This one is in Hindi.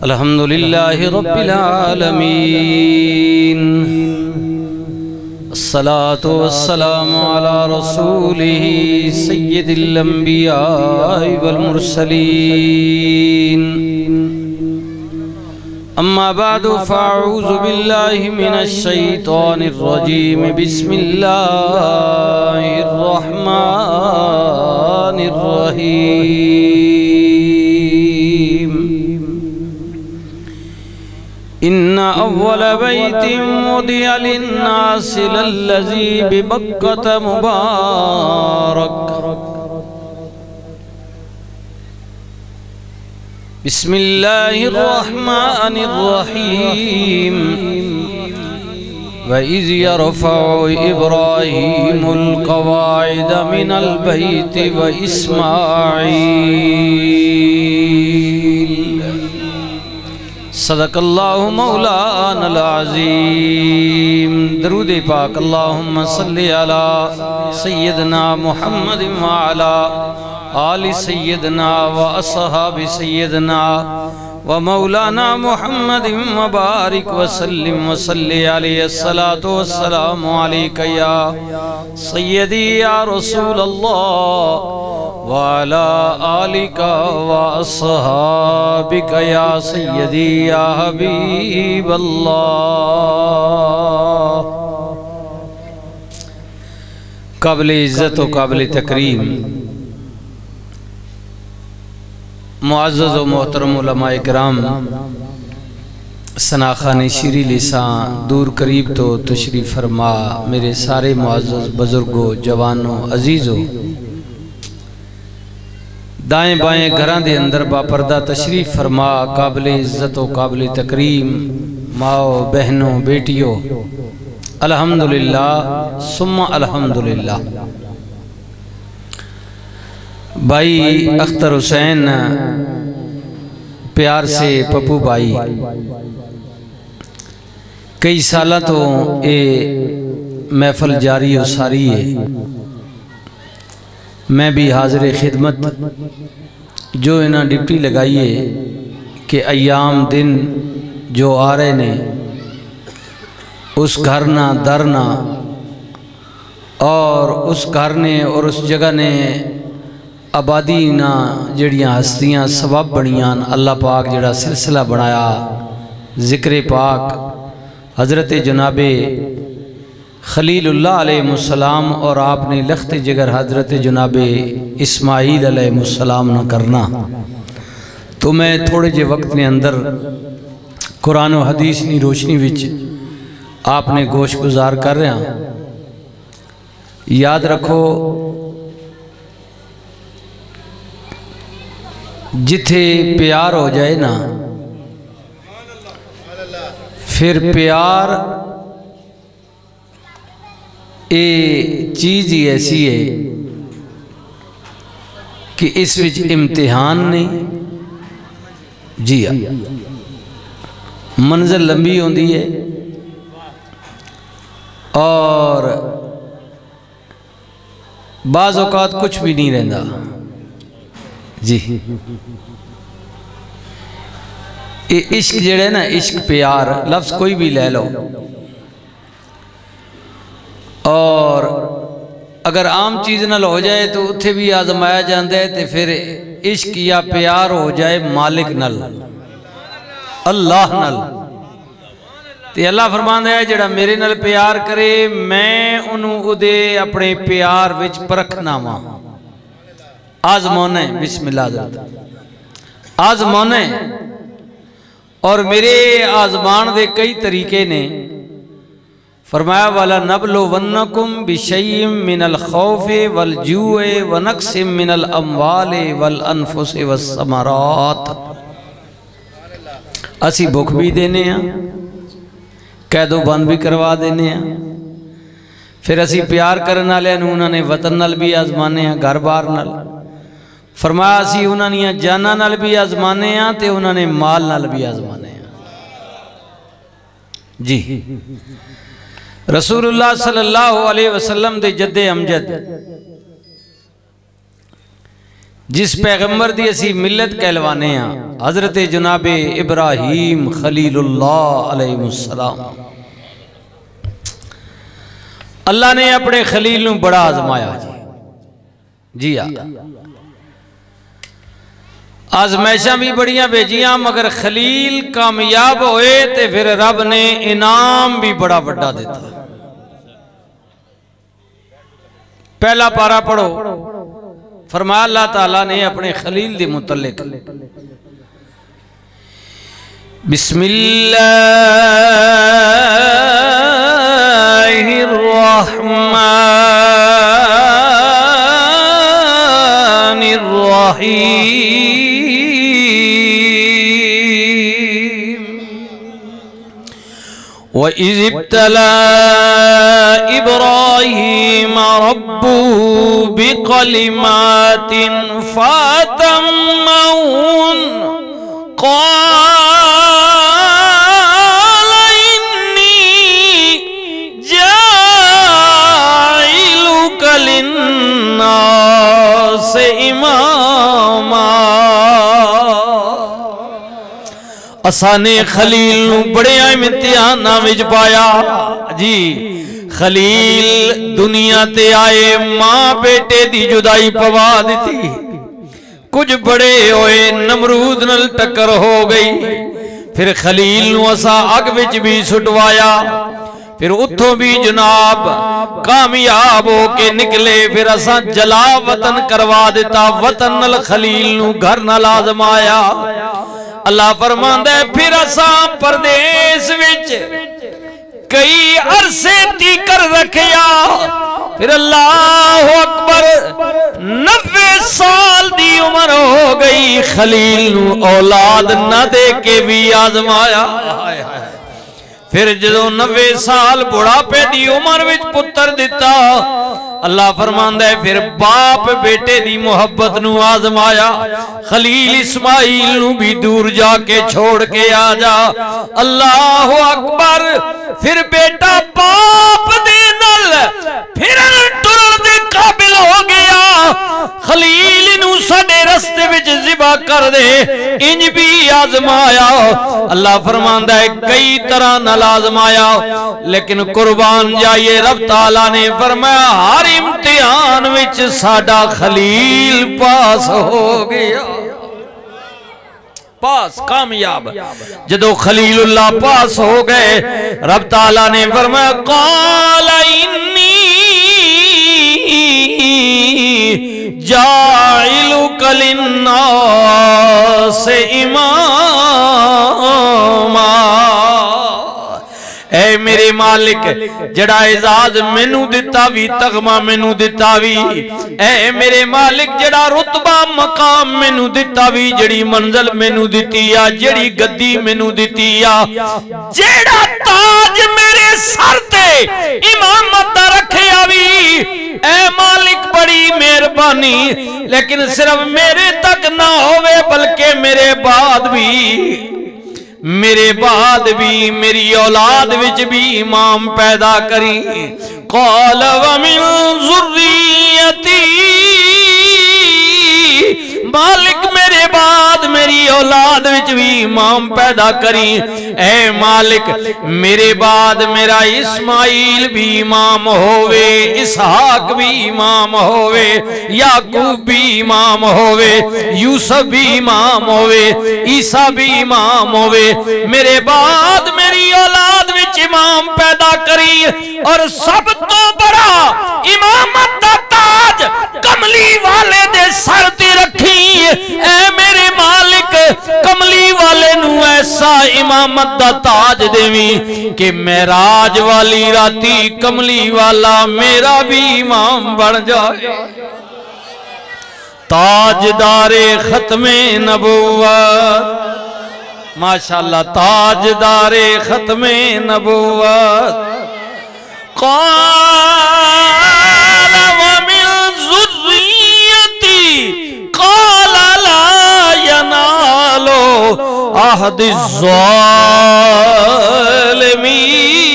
अल्हम्दुलिल्लाहि रब्बिल आलमीन। अस्सलातु वस्सलामु अला रसूलिहि सय्यिदिल अंबिया वल मुरसलीन। अम्मा बादु फ़अऊज़ु बिल्लाहि मिनश शैतानिर रजीम। बिस्मिल्लाहिर रहमानिर रहीम। इन्ना अव्वल बैतिन वुदिअ लिन्नासि लल्लज़ी बिबक्कत मुबारक। बिस्मिल्लाहिर्रहमानिर्रहीम। व इज़ यरफ़उ इब्राहीमुल क़वाइद मिनल बैति व इस्माईल। सदक़ल्लाहु मौलानल अज़ीम। दरूद पाक। अल्लाहुम्मा सल्लि अला सय्यदना मुहम्मदिन व अला आलि सय्यदना व अस्हाबि सय्यदना व मौलाना मुहम्मदिन व बारिक व सल्लिम व सल्लि अलैहि। अस्सलातु वस्सलामु अलैका या सय्यदी या रसूलल्लाह व अला आलिका व अस्हाबिका या सय्यदी या हबीबल्लाह। काबिल इज़्ज़त व काबिल तकरीम मुअज़्ज़ज़ व मोहतरम उलमाए किराम, सनाखाने शीरी लिसां दूर करीब तो तशरीफ़ फरमा, मेरे सारे मुअज़्ज़ज़ बुज़ुर्गों, जवानों, अजीज़ों, दाएँ बाएँ घरां दे अंदर बापर्दा तशरीफ़ फरमा, काबिल इज़्ज़त व काबिल तकरीम माओ बहनों बेटियों, अल्हम्दुलिल्लाह सुम्मा अल्हम्दुलिल्लाह। भाई अख्तर हुसैन प्यार से पप्पू भाई कई साल तो ये महफल जारी हो सारी है। मैं भी हाजिर खिदमत जो इन्हें डिप्टी लगाई है कि अयाम दिन जो आ रहे ने उस घर ना दर ना और उस घर ने और उस जगह ने आबादी ना जड़ियाँ हस्तियाँ सबब बनियां। अल्लाह पाक जड़ा सिलसिला बनाया ज़िक्र पाक हज़रत जनाबे खलीलुल्लाह अलैहिस्सलाम और आपने लख्त जिगर हज़रत जनाबे इस्माईल अलैहिस्सलाम न करना। तो मैं थोड़े जे वक्त ने अंदर कुरान व हदीस की रोशनी विच आपने गोश गुजार कर रहा। याद रखो जिथे प्यार हो जाए ना फिर प्यार ये चीज़ ही ऐसी है कि इस विच इम्तिहान नहीं। जी हाँ, मंजिल लंबी होती है और बाज़ औक़ात कुछ भी नहीं रहता। जी ये इश्क जेड़े ना, इश्क प्यार लफ्ज़ कोई भी ले लो, और अगर आम चीज़ नाल हो जाए तो उत्थे भी आजमाया जाता है। तो फिर इश्क या प्यार हो जाए मालिक नाल, अल्लाह नाल। तो अल्लाह फरमांदा है जेड़ा मेरे नाल प्यार करे मैं उन्होंने उदे अपने प्यार विच परखना वा, आजमाना है। बिस्मिल्लाह आजमाना है। और मेरे आजमान दे कई तरीके ने। फरमाया वाला नबलो वन्नकुम बिशैइम मिनल खौफे वल जूए व नक्सिम मिनल अम्वाले वल अनफुसे वस्समरात। असी भुख भी देने हैं, कैदो बंद भी करवा देने हैं। फिर असी प्यार करने वाले उन्होंने वतन नाल भी आजमाने हैं, घर बार नाल। फरमाया असी उन्होंने जाना नाल भी आजमाने हैं तो उन्होंने माल नाल भी आजमाने हैं। जी रसूलुल्लाह सल्लल्लाहु अलैहि वसल्लम दे जद्दे अमजद जिस पैगंबर दी असी मिलत कहलवाने हैं हजरत जनाबे इब्राहीम खलीलुल्लाह अलैहिस्सलाम। अल्लाह ने अपने खलील नूं बड़ा आजमाया जी हाँ, आजमाइशां भी बड़ियां भेजियां मगर खलील कामयाब होए ते फिर रब ने इनाम भी बड़ा वड्डा दिता। पहला पारा पढ़ो, फरमाया अल्लाह ताला ने अपने खलील दे मुतल्लिक बिस्मिल्लाहिर्रहमानिर्रहीम व इज़ इब्तला इब्राहीम रब्बुहु बिकलिमातिन फअतम्महुन क़ाल इन्नी जाइलुका लिन्नासि इमामा। असाने खलील नूं बड़े इम्तिहानां विच पाया जी। खलील दुनिया ते आए, मां बेटे दी जुदाई पवा दी। कुछ बड़े होए, नमरूद नाल टक्कर हो गई। फिर खलील नूं असा अग विच भी सुटवाया, फिर उथों भी जनाब कामयाब हो के निकले। फिर असा जला वतन करवा दिता, वतन नाल खलील नूं घर नाल आजमाया। अल्लाह फरमांदा है फिर असा परदेस विच कई अरसे तीकर रखिया। फिर अल्लाह अकबर 90 साल दी उम्र हो गई, खलील नूं औलाद न दे के भी आजमाया। फिर जदों 90 साल बुढ़ापे दी उम्र विच पुत्र दिता, अल्लाह फरमांदा है फिर बाप बेटे दी मोहब्बत नूं आजमाया। खलील इस्माइल नूं भी दूर जाके छोड़ के आ जा। अल्लाह अकबर फिर बेटा बाप दे नाल फिरन टुरन दे काबिल हो गया। खलील नूं साडे रस्ते विच ज़िबा कर दे, इंज भी आजमाया। अल्लाह फरमांदा है कई तरह नाल आजमाया, लेकिन कुर्बान जाइए रब ताला ने फरमाया हर इम्तिहान विच साडा खलील पास हो गया, पास कामयाब। जदों खलीलुल्लाह पास हो गए, रब ताला ने फरमाया क़ाल इन्नी जाइलुका लिन्नासि इमामा। ऐ मेरे मालिक जड़ा एजाज मैनू दिता भी, तगमा मैनू दिता भी, ऐ मेरे मालिक जड़ा रुतबा मकाम मैनू दिता भी, जड़ी मंजिल मैनू दिती आ, जड़ी गद्दी मैनू दिती आ, जेड़ा ताज मेरे सर ते इमामत दा रखिया भी, ऐ मालिक बड़ी मेहरबानी। लेकिन सिर्फ मेरे तक ना होवे बल्कि मेरे बाद भी मेरी औलाद विच भी इमाम पैदा करी। क़ाल व मिन ज़ुर्रियती, मालिक मेरे बाद मेरी औलाद विच भी इमाम पैदा करी। ऐ मालिक मेरे बाद मेरा इस्माइल भी इमाम होवे, इसहाक भी इमाम होवे, याकूब भी इमाम होवे, यूसुफ भी इमाम होवे, ईसा भी इमाम होवे। मेरे बाद मेरी औलाद विच इमाम पैदा करी और सब तो बड़ा इमामत दा ताज कमली वाले दे सर ते रखी। ऐ मेरे मालिक कमली वाले नू ऐसा इमामत दा ताज देवी कि मेराज वाली राती कमली वाला मेरा भी इमाम बन जाए। ताजदारे खत्मे नबुव्वत, माशाअल्लाह ताजदारे खत्मे नबुव्वत। क़ाल व मिन ज़ुर्रियती क़ाल ला यनालो अहदिज़ ज़ालिमीन।